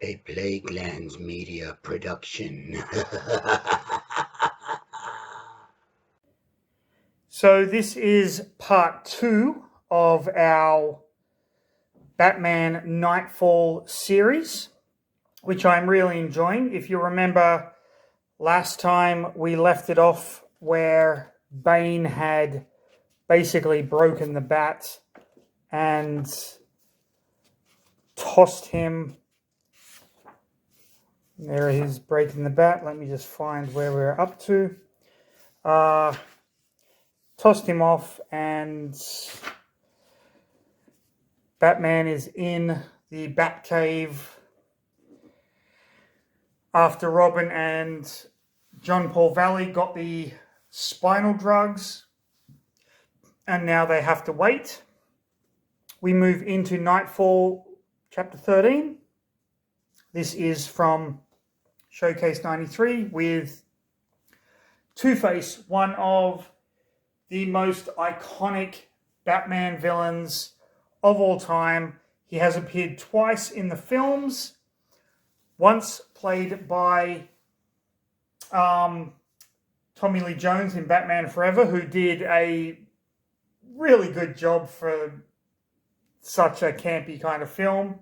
A Plaguelands Media production. So this is part 2 of our Batman Knightfall series, which I'm really enjoying. If you remember, last time we left it off where Bane had basically broken the bat and tossed him. There he is, breaking the bat. Let me just find where we're up to. Tossed him off, and Batman is in the Batcave after Robin and John Paul Valley got the spinal drugs, and now they have to wait. We move into Knightfall, chapter 13. This is from Showcase 93 with Two-Face, one of the most iconic Batman villains of all time. He has appeared twice in the films, once played by Tommy Lee Jones in Batman Forever, who did a really good job for such a campy kind of film.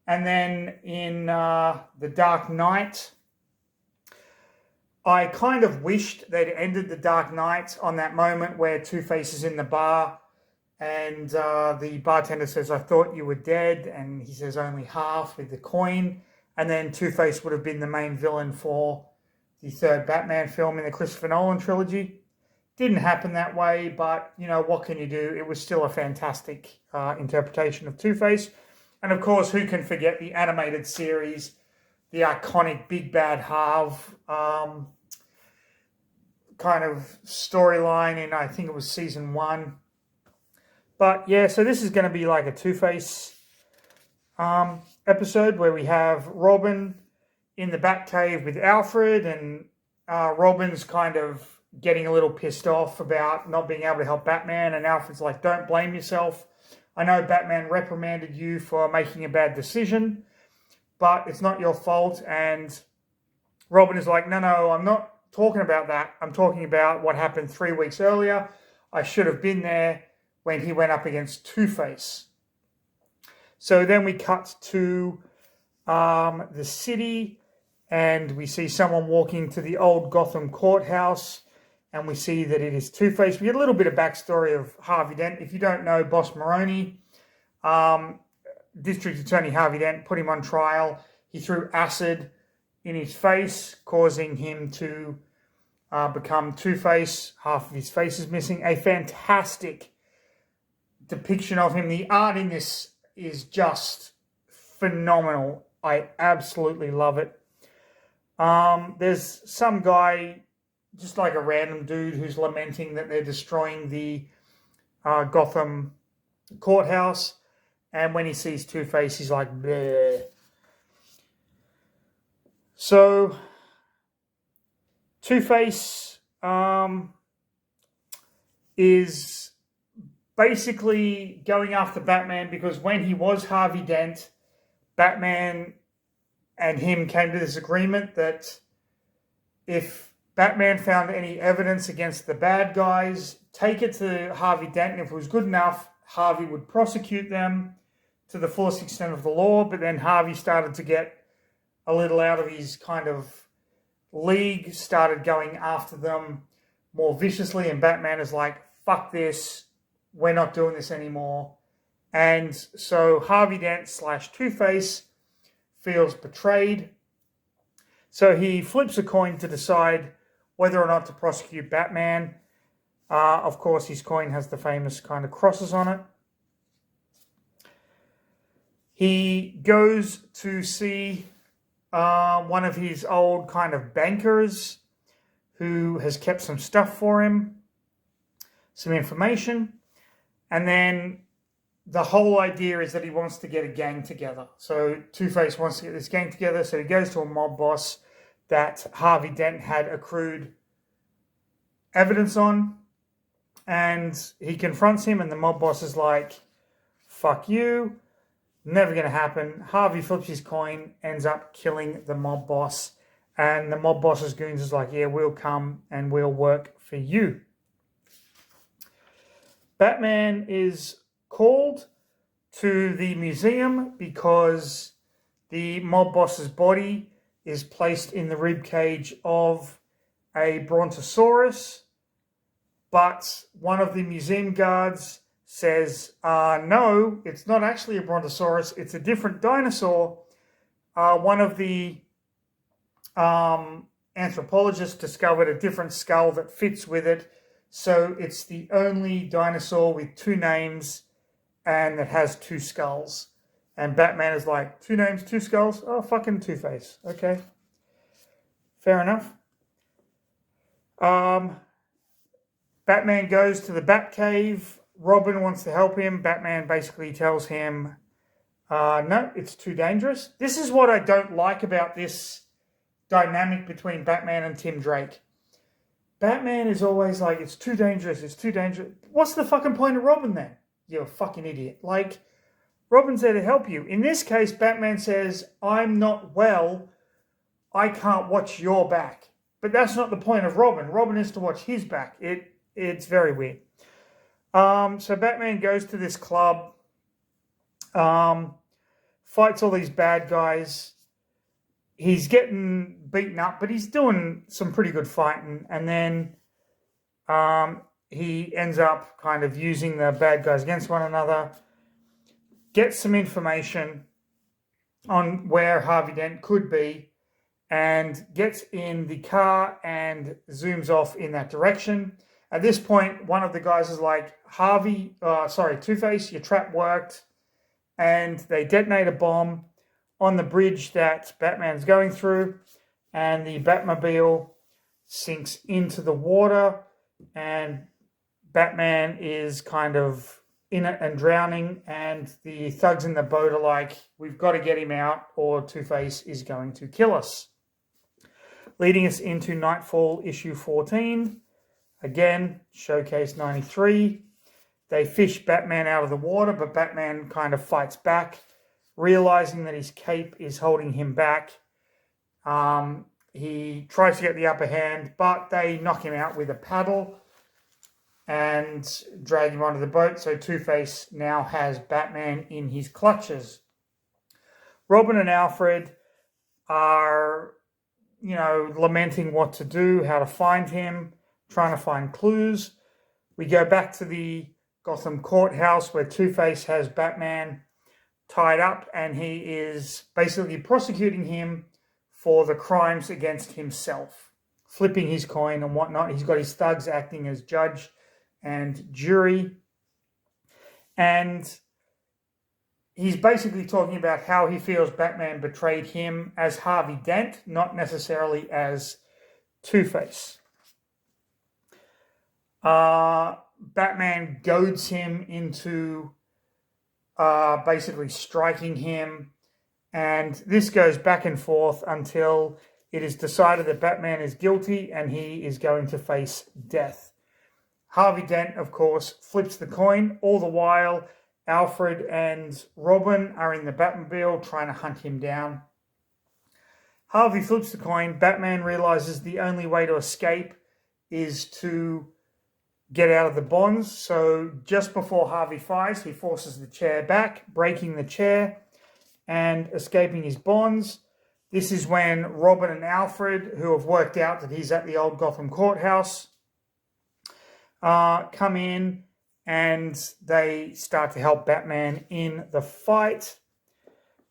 And then in The Dark Knight, I kind of wished they'd ended The Dark Knight on that moment where Two-Face is in the bar and the bartender says, "I thought you were dead," and he says only half with the coin. And then Two-Face would have been the main villain for the third Batman film in the Christopher Nolan trilogy. Didn't happen that way, but, you know, what can you do? It was still a fantastic interpretation of Two-Face. And, of course, who can forget the animated series, the iconic Big Bad Harv kind of storyline in, I think it was season 1. But, yeah, so this is going to be like a Two-Face episode where we have Robin in the Batcave with Alfred, and Robin's kind of getting a little pissed off about not being able to help Batman, and Alfred's like, "Don't blame yourself. I know Batman reprimanded you for making a bad decision, but it's not your fault." And Robin is like, no, I'm not talking about that. I'm talking about what happened 3 weeks earlier. I should have been there when he went up against Two-Face. So then we cut to the city, and we see someone walking to the old Gotham courthouse, and we see that it is Two-Face. We get a little bit of backstory of Harvey Dent. If you don't know Boss Maroney, District Attorney Harvey Dent put him on trial. He threw acid in his face, causing him to become Two-Face. Half of his face is missing. A fantastic depiction of him. The art in this is just phenomenal. I absolutely love it. There's some guy, just like a random dude, who's lamenting that they're destroying the Gotham courthouse. And when he sees Two-Face, he's like, bleh. So, Two-Face is basically going after Batman because when he was Harvey Dent, Batman and him came to this agreement that if Batman found any evidence against the bad guys, take it to Harvey Dent, and if it was good enough, Harvey would prosecute them to the fullest extent of the law. But then Harvey started to get a little out of his kind of league, started going after them more viciously, and Batman is like, "Fuck this, we're not doing this anymore." And so Harvey Dent / Two-Face feels betrayed. So he flips a coin to decide whether or not to prosecute Batman. Of course, his coin has the famous kind of crosses on it. He goes to see one of his old kind of bankers who has kept some stuff for him, some information. And then the whole idea is that he wants to get a gang together. So Two-Face wants to get this gang together. So he goes to a mob boss that Harvey Dent had accrued evidence on. And he confronts him, and the mob boss is like, "Fuck you. Never going to happen. Harvey flips his coin, ends up killing the mob boss. And the mob boss's goons is like, yeah, we'll come and we'll work for you. Batman is called to the museum because the mob boss's body is placed in the rib cage of a brontosaurus, but one of the museum guards says, no, it's not actually a brontosaurus, it's a different dinosaur. One of the anthropologists discovered a different skull that fits with it, so it's the only dinosaur with two names and that has two skulls. And Batman is like, 2 names, 2 skulls? Oh, fucking Two-Face. Okay. Fair enough. Batman goes to the Batcave. Robin wants to help him. Batman basically tells him, no, it's too dangerous. This is what I don't like about this dynamic between Batman and Tim Drake. Batman is always like, it's too dangerous, it's too dangerous. What's the fucking point of Robin then? You're a fucking idiot. Like, Robin's there to help you. In this case, Batman says, I'm not well, I can't watch your back. But that's not the point of Robin. Robin is to watch his back. It's very weird. So Batman goes to this club, fights all these bad guys. He's getting beaten up, but he's doing some pretty good fighting. And then he ends up kind of using the bad guys against one another, gets some information on where Harvey Dent could be, and gets in the car and zooms off in that direction. At this point, one of the guys is like, Two-Face, your trap worked. And they detonate a bomb on the bridge that Batman's going through. And the Batmobile sinks into the water. And Batman is kind of in it and drowning. And the thugs in the boat are like, we've got to get him out or Two-Face is going to kill us. Leading us into Knightfall issue 14. Again, Showcase 93. They fish Batman out of the water, but Batman kind of fights back, realizing that his cape is holding him back. He tries to get the upper hand, but they knock him out with a paddle and drag him onto the boat. So Two-Face now has Batman in his clutches. Robin and Alfred are, lamenting what to do, how to find him, trying to find clues. We go back to the Gotham courthouse where Two-Face has Batman tied up and he is basically prosecuting him for the crimes against himself, flipping his coin and whatnot. He's got his thugs acting as judge and jury. And he's basically talking about how he feels Batman betrayed him as Harvey Dent, not necessarily as Two-Face. Batman goads him into basically striking him, and this goes back and forth until it is decided that Batman is guilty and he is going to face death. Harvey Dent, of course, flips the coin. All the while, Alfred and Robin are in the Batmobile trying to hunt him down. Harvey flips the coin. Batman realizes the only way to escape is to get out of the bonds. So just before Harvey fires, he forces the chair back, breaking the chair and escaping his bonds. This is when Robin and Alfred, who have worked out that he's at the old Gotham courthouse, come in and they start to help Batman in the fight.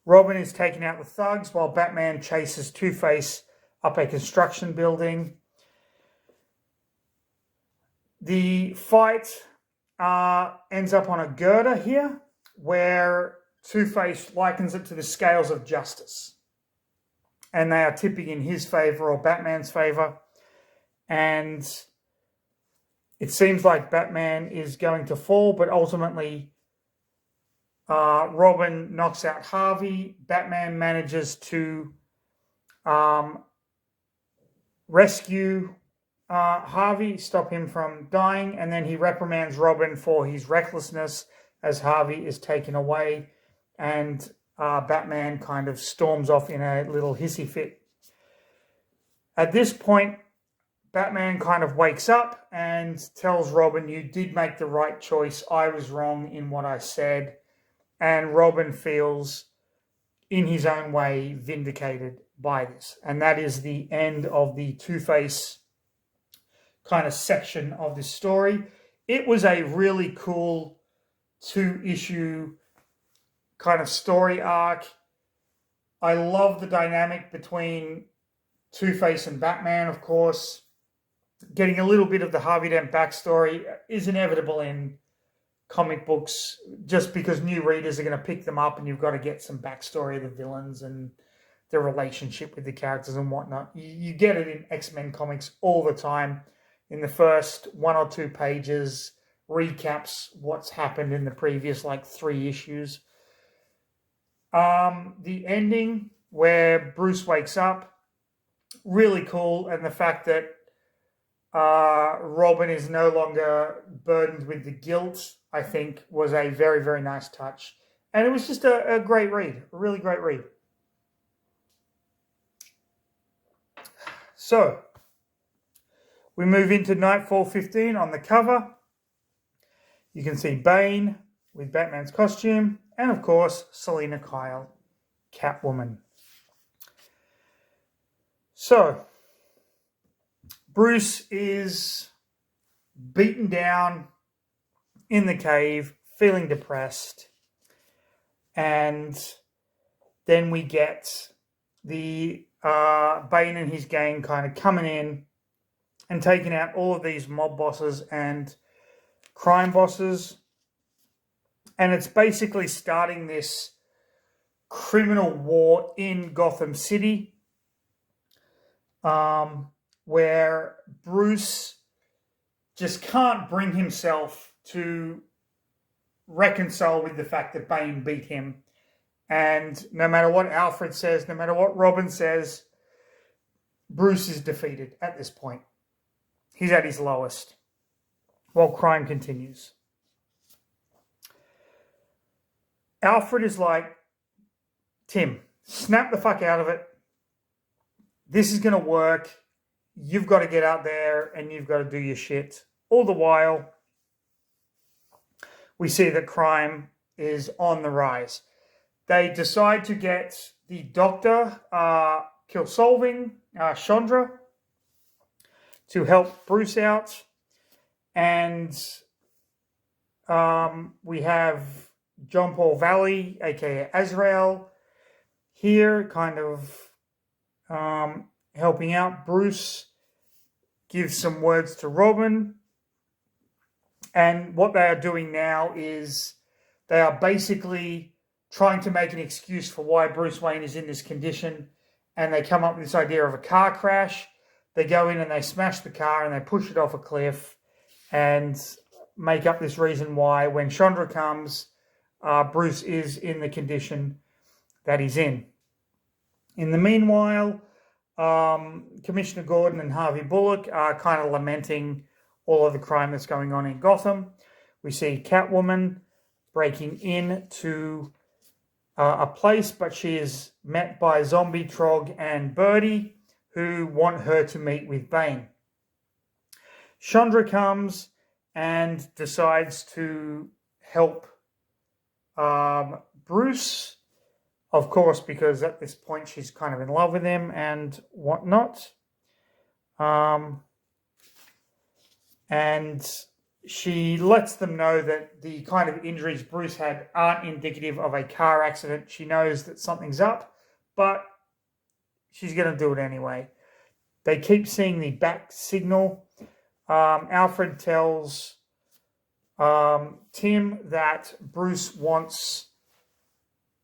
Robin is taking out the thugs while Batman chases Two-Face up a construction building. The fight ends up on a girder here, where Two-Face likens it to the scales of justice. And they are tipping in his favor or Batman's favor. And it seems like Batman is going to fall, but ultimately Robin knocks out Harvey. Batman manages to rescue Harvey, stop him from dying, and then he reprimands Robin for his recklessness as Harvey is taken away and Batman kind of storms off in a little hissy fit. At this point, Batman kind of wakes up and tells Robin, "You did make the right choice. I was wrong in what I said." And Robin feels, in his own way, vindicated by this. And that is the end of the Two-Face kind of section of this story. It was a really cool 2-issue kind of story arc. I love the dynamic between Two-Face and Batman, of course. Getting a little bit of the Harvey Dent backstory is inevitable in comic books, just because new readers are going to pick them up and you've got to get some backstory of the villains and the relationship with the characters and whatnot. You get it in X-Men comics all the time. In the first 1 or 2 pages, recaps what's happened in the previous 3 issues. The ending where Bruce wakes up, really cool, and the fact that Robin is no longer burdened with the guilt, I think, was a very, very nice touch. And it was just a great read, a really great read. So, we move into Knightfall 15 on the cover. You can see Bane with Batman's costume, and of course, Selina Kyle, Catwoman. So, Bruce is beaten down in the cave, feeling depressed. And then we get the Bane and his gang kind of coming in and taking out all of these mob bosses and crime bosses. And it's basically starting this criminal war in Gotham City, where Bruce just can't bring himself to reconcile with the fact that Bane beat him. And no matter what Alfred says, no matter what Robin says, Bruce is defeated at this point. He's at his lowest, while crime continues. Alfred is like, "Tim, snap the fuck out of it. This is going to work. You've got to get out there and you've got to do your shit." All the while, we see that crime is on the rise. They decide to get the doctor, Kilsolving, Chandra, to help Bruce out. And we have John Paul Valley, aka Azrael, here kind of helping out Bruce, gives some words to Robin. And what they are doing now is they are basically trying to make an excuse for why Bruce Wayne is in this condition. And they come up with this idea of a car crash. They go in and they smash the car and they push it off a cliff and make up this reason why when Chandra comes, Bruce is in the condition that he's in. In the meanwhile, Commissioner Gordon and Harvey Bullock are kind of lamenting all of the crime that's going on in Gotham. We see Catwoman breaking into a place, but she is met by Zombie, Trog, and Birdie, who want her to meet with Bane. Chandra comes and decides to help Bruce, of course, because at this point she's kind of in love with him and whatnot. And she lets them know that the kind of injuries Bruce had aren't indicative of a car accident. She knows that something's up, but she's going to do it anyway. They keep seeing the back signal. Alfred tells Tim that Bruce wants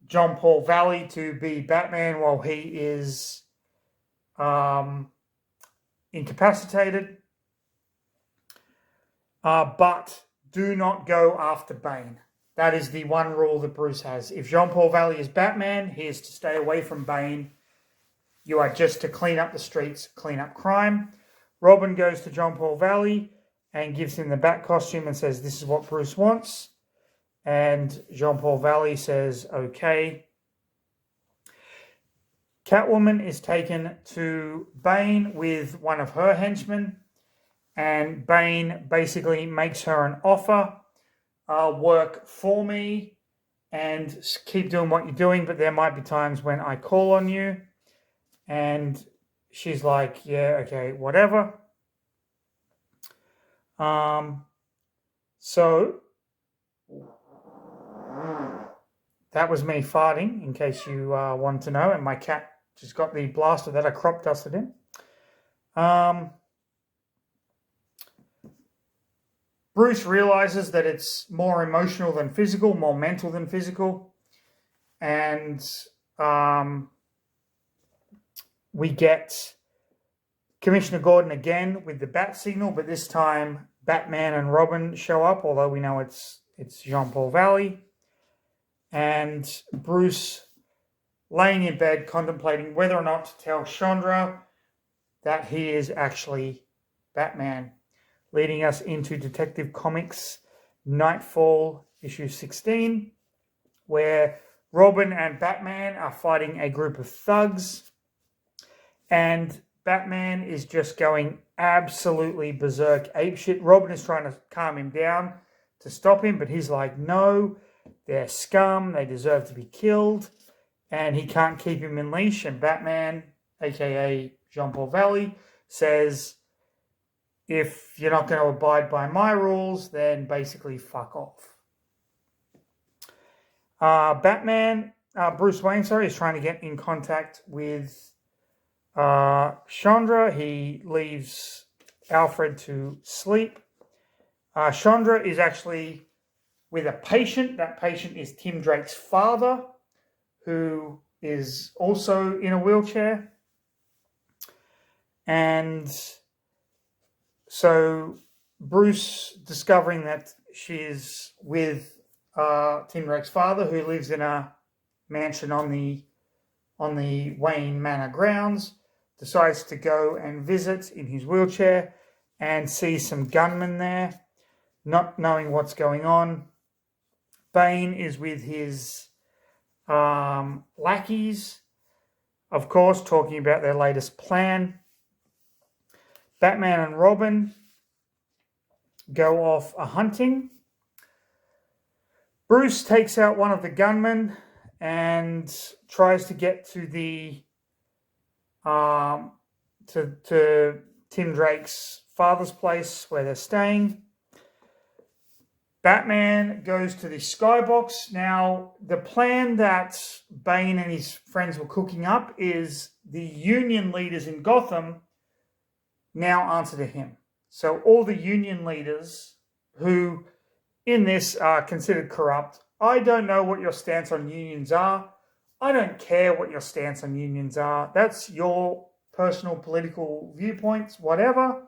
John Paul Valley to be Batman while he is incapacitated. But do not go after Bane. That is the one rule that Bruce has. If Jean Paul Valley is Batman, he is to stay away from Bane. You are just to clean up the streets, clean up crime. Robin goes to Jean Paul Valley and gives him the Bat costume and says, "This is what Bruce wants." And Jean-Paul Valley says, okay. Catwoman is taken to Bane with one of her henchmen, and Bane basically makes her an offer. Work for me and keep doing what you're doing, but there might be times when I call on you. And she's like, yeah, okay, whatever. So that was me farting, in case you want to know, and my cat just got the blaster that I crop dusted in. Bruce realizes that it's more emotional than physical, more mental than physical. And we get Commissioner Gordon again with the bat signal, but this time Batman and Robin show up, although we know it's Jean-Paul Valley. And Bruce, laying in bed, contemplating whether or not to tell Chandra that he is actually Batman, leading us into Detective Comics Knightfall issue 16, where Robin and Batman are fighting a group of thugs, and Batman is just going absolutely berserk apeshit. Robin is trying to calm him down to stop him, but he's like, no, they're scum, they deserve to be killed, and he can't keep him in leash. And Batman, aka Jean-Paul Valley, says, if you're not going to abide by my rules, then basically fuck off. Bruce Wayne, is trying to get in contact with Chandra. He leaves Alfred to sleep. Chandra is actually with a patient. That patient is Tim Drake's father, who is also in a wheelchair. And so Bruce, discovering that she is with Tim Drake's father, who lives in a mansion on the Wayne Manor grounds, decides to go and visit in his wheelchair and sees some gunmen there, not knowing what's going on. Bane is with his lackeys, of course, talking about their latest plan. Batman and Robin go off hunting. Bruce takes out one of the gunmen and tries to get to the to Tim Drake's father's place where they're staying. Batman goes to the skybox. Now, the plan that Bane and his friends were cooking up is the union leaders in Gotham now answer to him. So all the union leaders who in this are considered corrupt. I don't know what your stance on unions are. I don't care what your stance on unions are. That's your personal political viewpoints, whatever.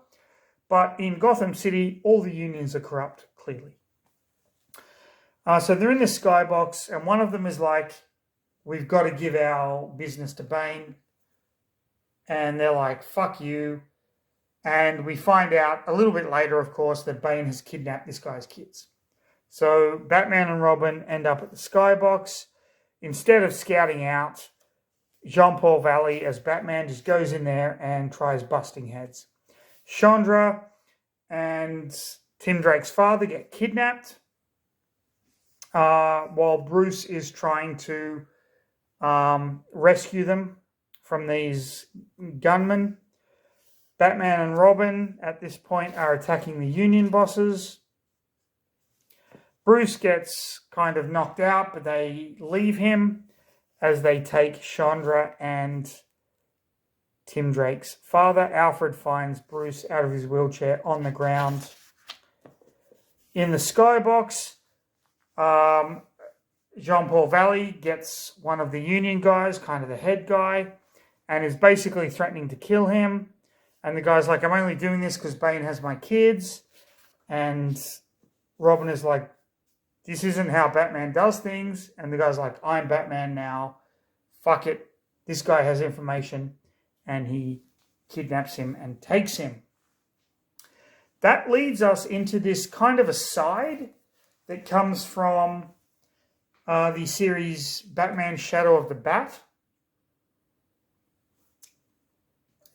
But in Gotham City, all the unions are corrupt, clearly. So they're in the skybox, and one of them is like, we've got to give our business to Bane. And they're like, fuck you. And we find out a little bit later, of course, that Bane has kidnapped this guy's kids. So Batman and Robin end up at the skybox. Instead of scouting out, Jean-Paul Valley as Batman just goes in there and tries busting heads. Chandra and Tim Drake's father get kidnapped while Bruce is trying to rescue them from these gunmen. Batman and Robin at this point are attacking the union bosses. Bruce gets kind of knocked out, but they leave him as they take Chandra and Tim Drake's father. Alfred finds Bruce out of his wheelchair on the ground. In the skybox, Jean-Paul Valley gets one of the union guys, kind of the head guy, and is basically threatening to kill him. And the guy's like, I'm only doing this because Bane has my kids. And Robin is like, this isn't how Batman does things. And the guy's like, I'm Batman now. Fuck it. This guy has information. And he kidnaps him and takes him. That leads us into this kind of aside that comes from the series Batman Shadow of the Bat.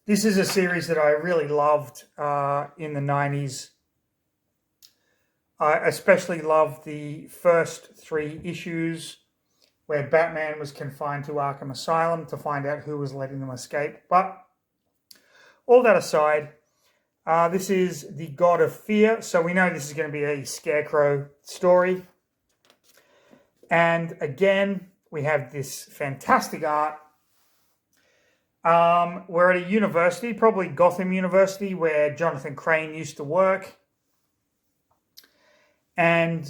This is a series that I really loved in the 90s. I especially loved the first 3 issues where Batman was confined to Arkham Asylum to find out who was letting them escape. But all that aside, this is the God of Fear. So we know this is going to be a Scarecrow story. And again, we have this fantastic art. We're at a university, probably Gotham University, where Jonathan Crane used to work. And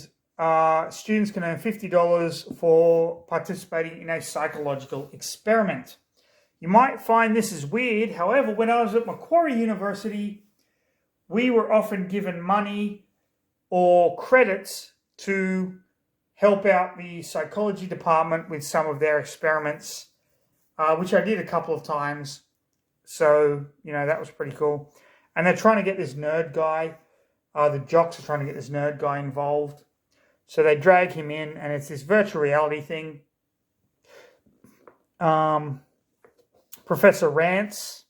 students can earn $50 for participating in a psychological experiment. You might find this is weird. However, when I was at Macquarie University, we were often given money or credits to help out the psychology department with some of their experiments, which I did a couple of times. So, that was pretty cool. And they're trying to get this nerd guy. The jocks are trying to get this nerd guy involved. So they drag him in, and it's this virtual reality thing. Professor Rance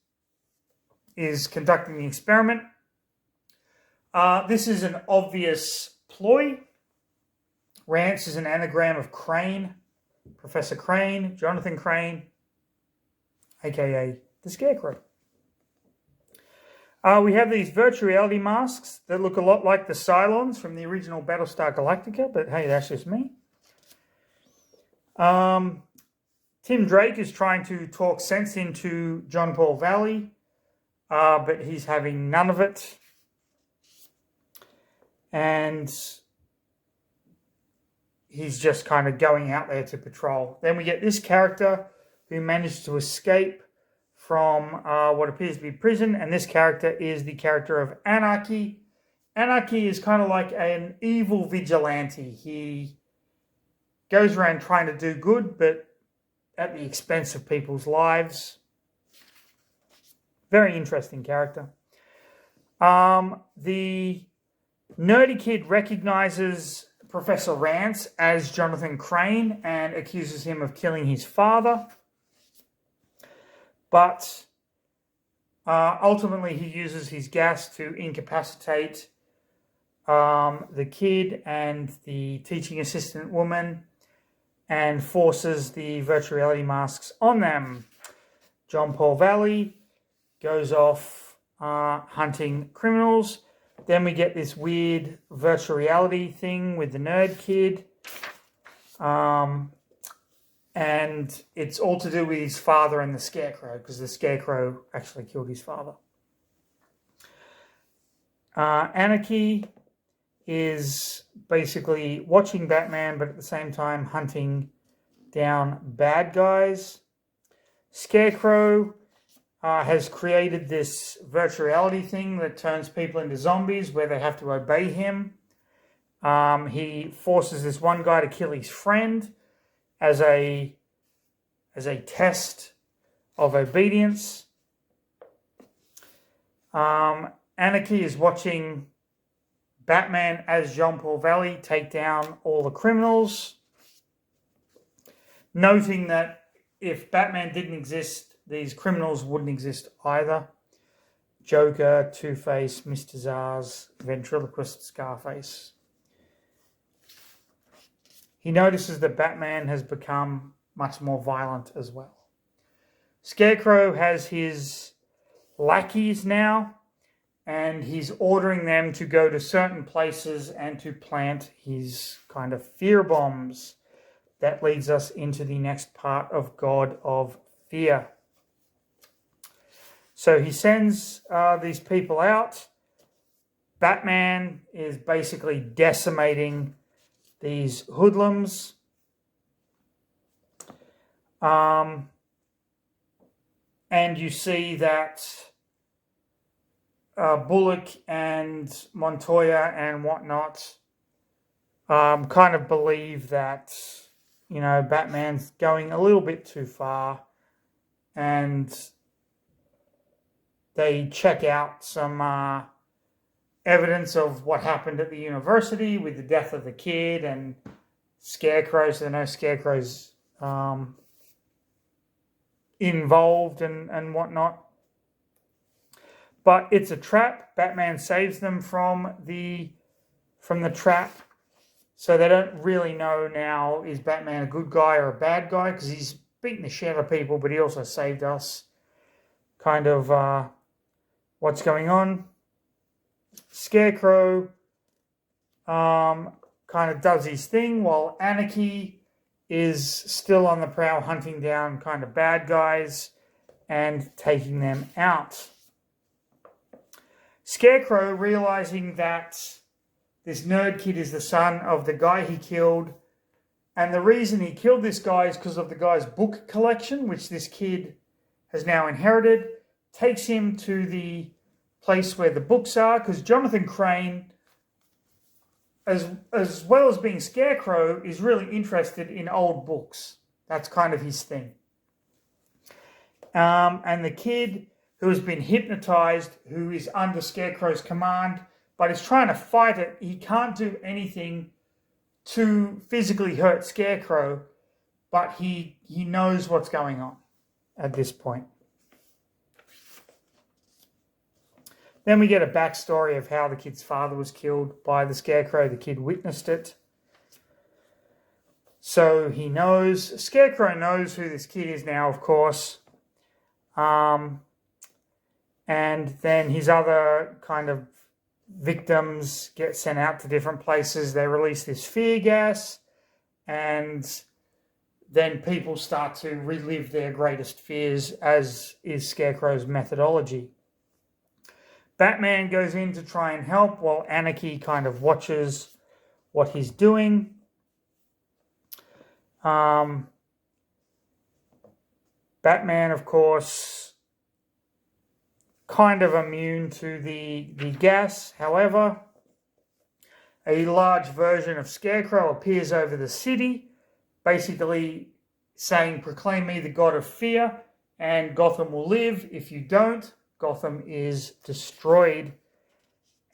is conducting the experiment. This is an obvious ploy. Rance is an anagram of Crane, Professor Crane, Jonathan Crane, aka the Scarecrow. We have these virtual reality masks that look a lot like the Cylons from the original Battlestar Galactica, but hey, that's just me. Tim Drake is trying to talk sense into John Paul Valley, but he's having none of it. And he's just kind of going out there to patrol. Then we get this character who managed to escape from what appears to be prison, and this character is the character of Anarchy. Anarchy is kind of like an evil vigilante. He goes around trying to do good, but at the expense of people's lives. Very interesting character. The nerdy kid recognizes Professor Rance as Jonathan Crane and accuses him of killing his father. But ultimately he uses his gas to incapacitate the kid and the teaching assistant woman and forces the virtual reality masks on them. John Paul Valley goes off hunting criminals. Then we get this weird virtual reality thing with the nerd kid. And it's all to do with his father and the Scarecrow, because the Scarecrow actually killed his father. Anarchy is basically watching Batman, but at the same time hunting down bad guys. Scarecrow has created this virtual reality thing that turns people into zombies where they have to obey him. He forces this one guy to kill his friend as a test of obedience. Anarchy is watching Batman as Jean Paul Valley take down all the criminals, noting that if Batman didn't exist, these criminals wouldn't exist either. Joker, Two-Face, Mr. Zsasz, Ventriloquist Scarface. He notices that Batman has become much more violent as well. Scarecrow has his lackeys now, and he's ordering them to go to certain places and to plant his kind of fear bombs. That leads us into the next part of God of Fear. So he sends these people out. Batman is basically decimating these hoodlums. And you see that Bullock and Montoya and whatnot kind of believe that, Batman's going a little bit too far, and they check out some evidence of what happened at the university with the death of the kid and Scarecrow, so there are no scarecrows involved and whatnot. But it's a trap. Batman saves them from the trap. So they don't really know now, is Batman a good guy or a bad guy? Because he's beaten the shit out of people, but he also saved us. Kind of what's going on. Scarecrow kind of does his thing while Anarchy is still on the prowl hunting down kind of bad guys and taking them out. Scarecrow, realizing that this nerd kid is the son of the guy he killed, and the reason he killed this guy is because of the guy's book collection, which this kid has now inherited, takes him to the place where the books are, because Jonathan Crane, as well as being Scarecrow, is really interested in old books. That's kind of his thing. And the kid who has been hypnotized, who is under Scarecrow's command, but is trying to fight it, he can't do anything to physically hurt Scarecrow, but he knows what's going on at this point. Then we get a backstory of how the kid's father was killed by the Scarecrow. The kid witnessed it. So he knows, Scarecrow knows who this kid is now, of course. And then his other kind of victims get sent out to different places. They release this fear gas, and then people start to relive their greatest fears, as is Scarecrow's methodology. Batman goes in to try and help while Anarchy kind of watches what he's doing. Batman, of course, kind of immune to the gas. However, a large version of Scarecrow appears over the city, basically saying, "Proclaim me the god of fear, and Gotham will live. If you don't, Gotham is destroyed."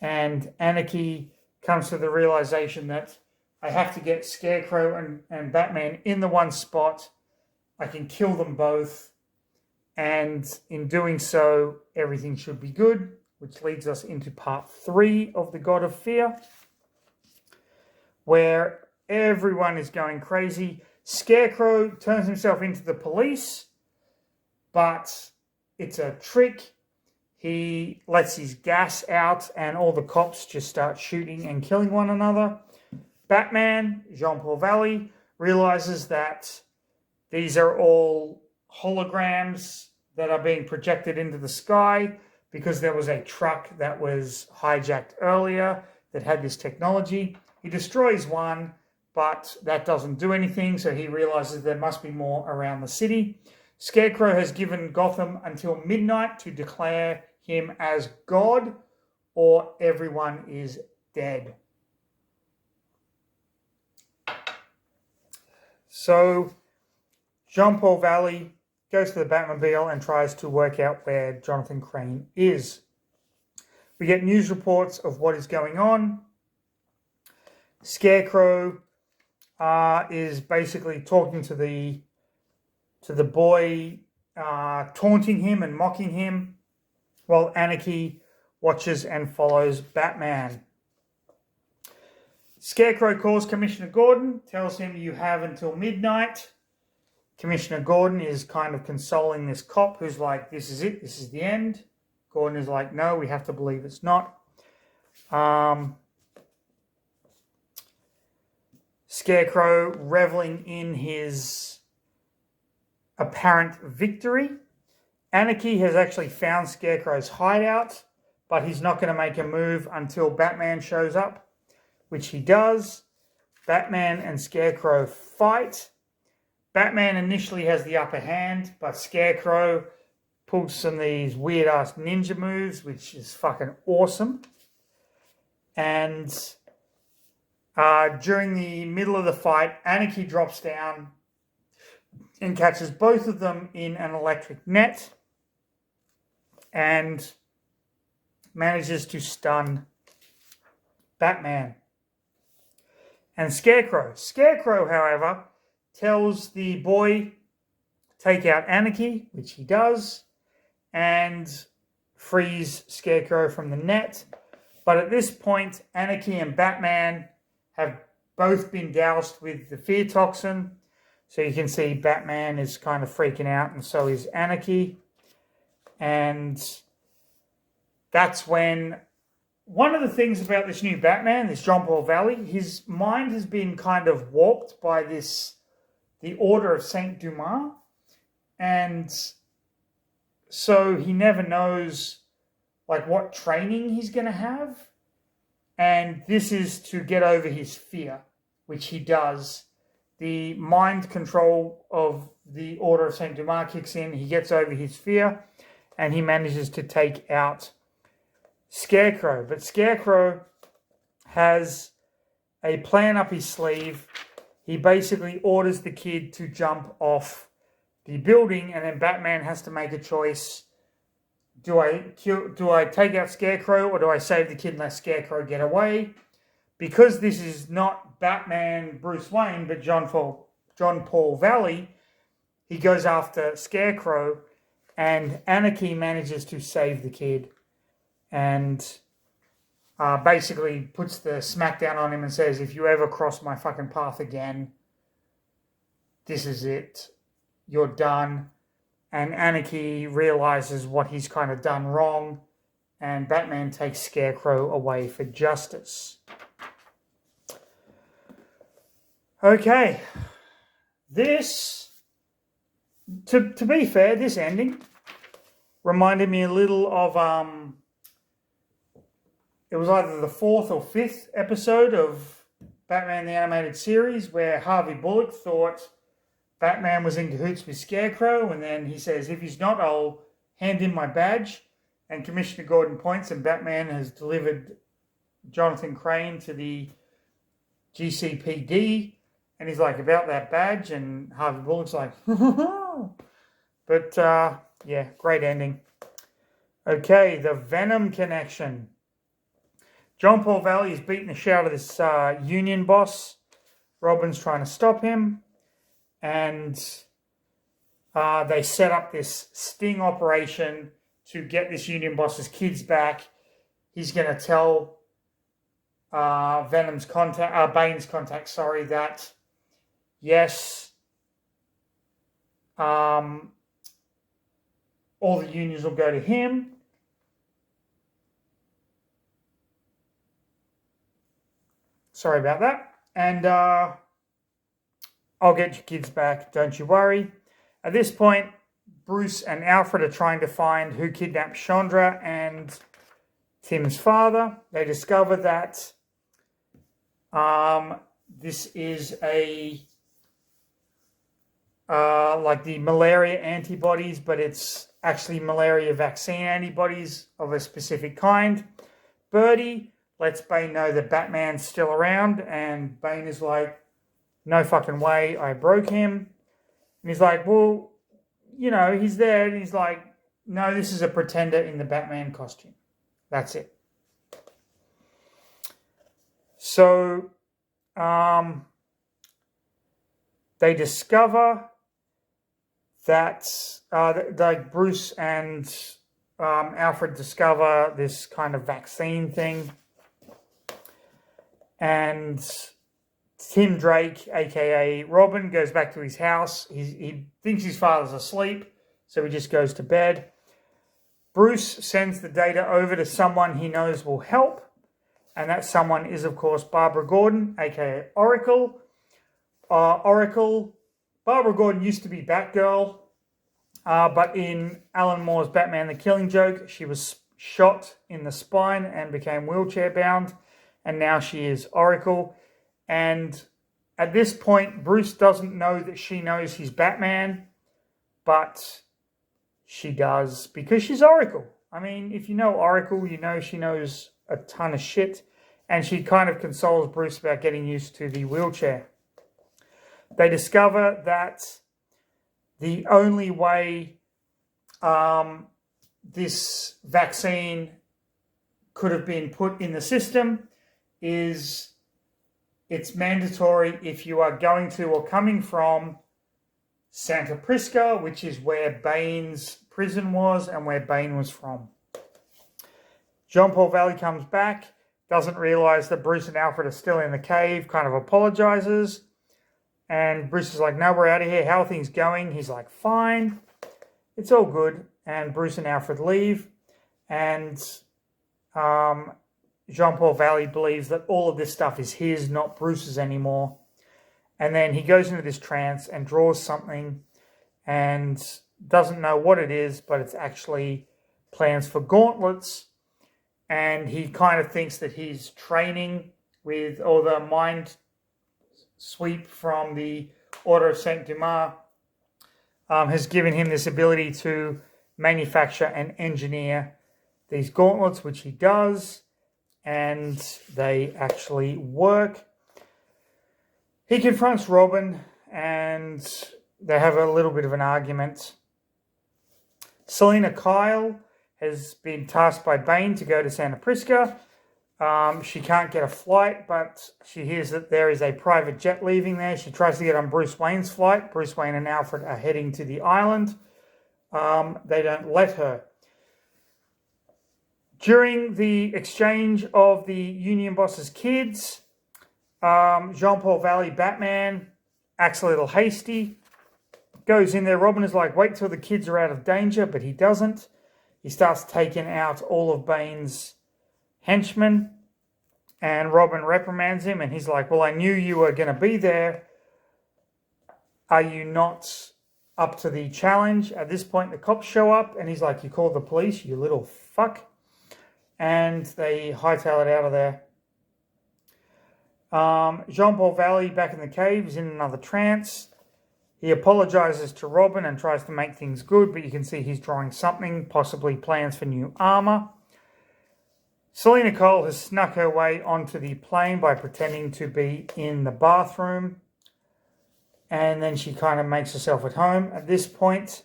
And Anarchy comes to the realization that I have to get Scarecrow and Batman in the one spot. I can kill them both. And in doing so, everything should be good, which leads us into part 3 of the God of Fear, where everyone is going crazy. Scarecrow turns himself into the police, but it's a trick. He lets his gas out and all the cops just start shooting and killing one another. Batman, Jean-Paul Valley, realizes that these are all holograms that are being projected into the sky because there was a truck that was hijacked earlier that had this technology. He destroys one, but that doesn't do anything, so he realizes there must be more around the city. Scarecrow has given Gotham until midnight to declare him as God, or everyone is dead. So Jean-Paul Valley goes to the Batmobile and tries to work out where Jonathan Crane is. We get news reports of what is going on. Scarecrow is basically talking to the boy, taunting him and mocking him, while Anarchy watches and follows Batman. Scarecrow calls Commissioner Gordon, tells him you have until midnight. Commissioner Gordon is kind of consoling this cop who's like, this is it, this is the end. Gordon is like, no, we have to believe it's not. Scarecrow reveling in his apparent victory. Anarchy has actually found Scarecrow's hideout, but he's not going to make a move until Batman shows up, which he does. Batman and Scarecrow fight. Batman initially has the upper hand, but Scarecrow pulls some of these weird-ass ninja moves, which is fucking awesome. And during the middle of the fight, Anarchy drops down and catches both of them in an electric net and manages to stun Batman. and Scarecrow. Scarecrow, however, tells the boy, take out Anarchy, which he does, and frees Scarecrow from the net. But at this point, Anarchy and Batman have both been doused with the fear toxin. So you can see Batman is kind of freaking out, and so is Anarchy. And that's when one of the things about this new Batman, this John Paul Valley, his mind has been kind of warped by the Order of Saint Dumas. And so he never knows like what training he's going to have. And this is to get over his fear, which he does. The mind control of the Order of Saint Dumas kicks in. He gets over his fear and he manages to take out Scarecrow. But Scarecrow has a plan up his sleeve. He basically orders the kid to jump off the building, and then Batman has to make a choice. Do I take out Scarecrow, or do I save the kid and let Scarecrow get away? Because this is not Batman Bruce Wayne, but John Paul Valley, he goes after Scarecrow, and Anarchy manages to save the kid and basically puts the smackdown on him and says, if you ever cross my fucking path again, this is it. You're done. And Anarchy realizes what he's kind of done wrong, and Batman takes Scarecrow away for justice. Okay. This, to be fair, this ending reminded me a little of, it was either the 4th or 5th episode of Batman the Animated Series, where Harvey Bullock thought Batman was in cahoots with Scarecrow, and then he says, if he's not, I'll hand him my badge. And Commissioner Gordon points, and Batman has delivered Jonathan Crane to the GCPD, and he's like, about that badge, and Harvey Bullock's like, but yeah, great ending. Okay, the Venom connection. John Paul Valley is beating the shit out of this union boss. Robin's trying to stop him. And they set up this sting operation to get this union boss's kids back. He's going to tell Bane's contact, that yes, all the unions will go to him. Sorry about that. And I'll get your kids back, don't you worry. At this point, Bruce and Alfred are trying to find who kidnapped Chandra and Tim's father. They discover that this is like the malaria antibodies, but it's actually malaria vaccine antibodies of a specific kind. Birdie lets Bane know that Batman's still around, and Bane is like, no fucking way, I broke him. And he's like, well, you know, he's there. And he's like, no, this is a pretender in the Batman costume. That's it. So, they discover that, like Bruce and Alfred discover this kind of vaccine thing. And Tim Drake, a.k.a. Robin, goes back to his house. He thinks his father's asleep, so he just goes to bed. Bruce sends the data over to someone he knows will help, and that someone is, of course, Barbara Gordon, a.k.a. Oracle. Barbara Gordon used to be Batgirl, but in Alan Moore's Batman the Killing Joke, she was shot in the spine and became wheelchair-bound, and now she is Oracle. And at this point, Bruce doesn't know that she knows he's Batman, but she does because she's Oracle. I mean, if you know Oracle, you know she knows a ton of shit, and she kind of consoles Bruce about getting used to the wheelchair. They discover that the only way this vaccine could have been put in the system is it's mandatory if you are going to or coming from Santa Prisca, which is where Bane's prison was and where Bane was from. John Paul Valley comes back, doesn't realize that Bruce and Alfred are still in the cave, kind of apologizes. And Bruce is like, no, we're out of here. How are things going? He's like, fine. It's all good. And Bruce and Alfred leave. And Jean Paul Valley believes that all of this stuff is his, not Bruce's anymore. And then he goes into this trance and draws something and doesn't know what it is, but it's actually plans for gauntlets. And he kind of thinks that he's training with, or the mind sweep from the Order of Saint Dumas has given him this ability to manufacture and engineer these gauntlets, which he does, and they actually work. He confronts Robin, and they have a little bit of an argument. Selena Kyle has been tasked by Bane to go to Santa Prisca. She can't get a flight, but she hears that there is a private jet leaving there. She tries to get on Bruce Wayne's flight. Bruce Wayne and Alfred are heading to the island. They don't let her. During the exchange of the Union boss's kids, Jean Paul Valley, Batman, acts a little hasty. Goes in there. Robin is like, wait till the kids are out of danger, but he doesn't. He starts taking out all of Bane's henchmen, and Robin reprimands him, and he's like, well, I knew you were going to be there. Are you not up to the challenge? At this point, the cops show up, and he's like, you called the police, you little fuck. And they hightail it out of there. Jean Paul Valley, back in the cave, is in another trance. He apologizes to Robin and tries to make things good, but you can see he's drawing something, possibly plans for new armor. Selena Kyle has snuck her way onto the plane by pretending to be in the bathroom. And then she kind of makes herself at home. At this point,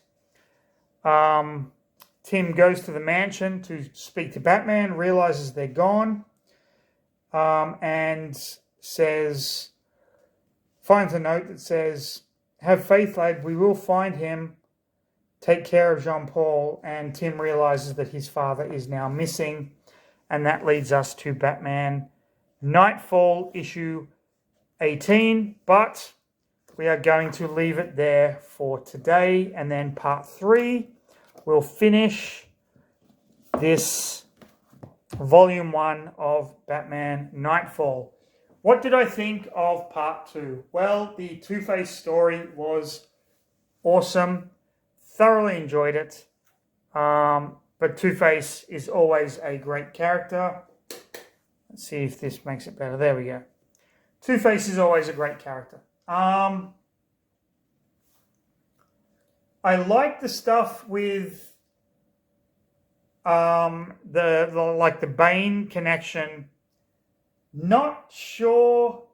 Tim goes to the mansion to speak to Batman, realizes they're gone, and finds a note that says, have faith, lad, we will find him. Take care of Jean Paul. And Tim realizes that his father is now missing. And that leads us to Batman Knightfall issue 18. But we are going to leave it there for today. And then part 3 will finish this volume 1 of Batman Knightfall. What did I think of part 2? Well, the Two-Face story was awesome. Thoroughly enjoyed it. But Two-Face is always a great character. Let's see if this makes it better. There we go. Two-Face is always a great character. I like the stuff with the Bane connection. Not sure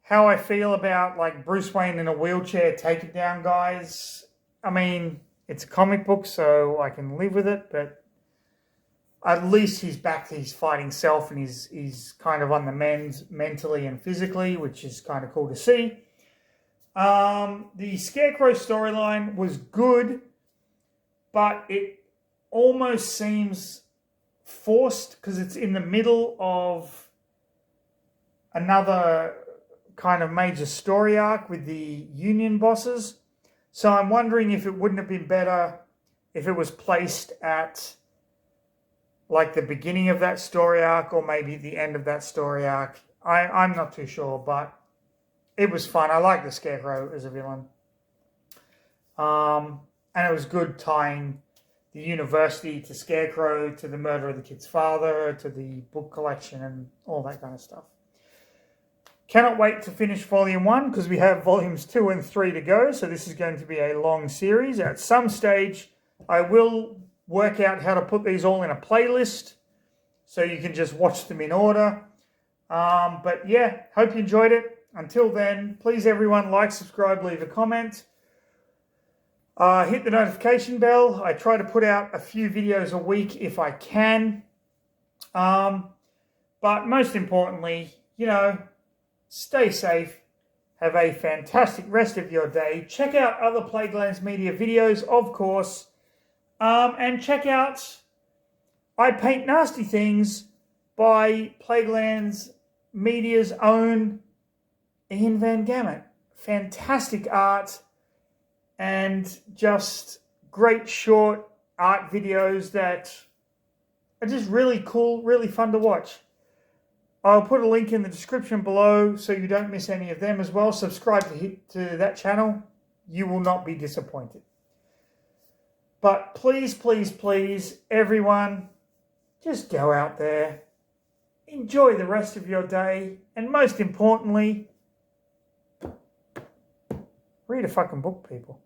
how I feel about like Bruce Wayne in a wheelchair taking down guys. I mean, it's a comic book, so I can live with it, but at least he's back to his fighting self, and he's kind of on the mend mentally and physically, which is kind of cool to see. The Scarecrow storyline was good, but it almost seems forced because it's in the middle of another kind of major story arc with the Union bosses. So I'm wondering if it wouldn't have been better if it was placed at like the beginning of that story arc or maybe the end of that story arc. I'm not too sure, but it was fun. I like the Scarecrow as a villain. And it was good tying the university to Scarecrow, to the murder of the kid's father, to the book collection and all that kind of stuff. Cannot wait to finish Volume 1 because we have Volumes 2 and 3 to go. So this is going to be a long series. At some stage, I will work out how to put these all in a playlist so you can just watch them in order. But yeah, hope you enjoyed it. Until then, please everyone like, subscribe, leave a comment. Hit the notification bell. I try to put out a few videos a week if I can. But most importantly, Stay safe. Have a fantastic rest of your day. Check out other Plaguelands Media videos, of course. And check out I Paint Nasty Things by Plaguelands Media's own Ian Van Gammett. Fantastic art and just great short art videos that are just really cool, really fun to watch. I'll put a link in the description below so you don't miss any of them as well. Subscribe to that channel. You will not be disappointed. But please, please, please, everyone, just go out there, enjoy the rest of your day, and most importantly, read a fucking book, people.